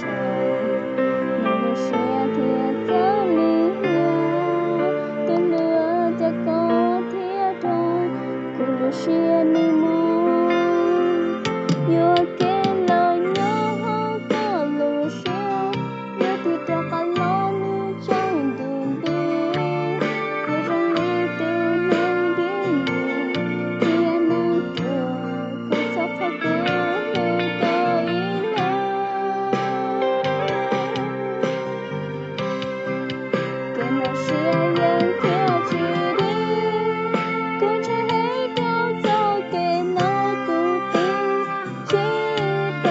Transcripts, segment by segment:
长，你的鞋贴在你呀，等了这个铁桶，咕噜鞋你梦，又给了鸟好个路线，又提着个老女长肚里，有人里的那点点，也能做个草草个路的依赖。跟那些人跳起的，跟着黑狗走给那谷地激动，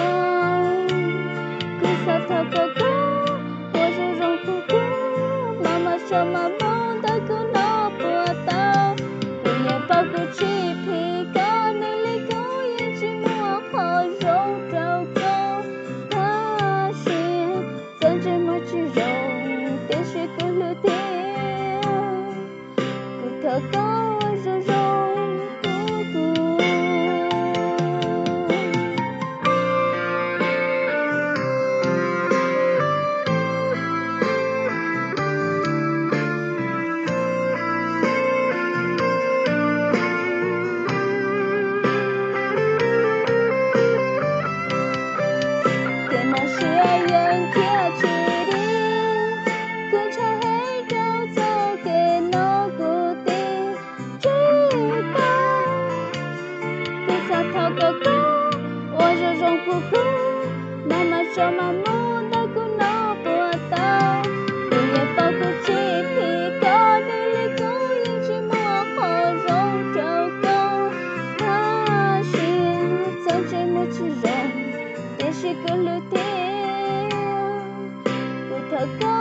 跟沙头哥哥，我是荣姑姑，妈妈说妈梦的姑那波刀，不也包谷起皮狗，你里狗眼睛摸好肉肉狗，他先怎这么吃肉，电视咕噜的，骨头高肉肉咕咕。跟那些人跳起的，跟着黑狗走给那谷地追赶，跟沙头哥哥，我是荣姑姑，妈妈说妈梦的姑那波刀，不也包谷起皮狗，你里狗眼睛摸好肉肉狗，他先怎这么吃肉，电视咕噜的，骨头高。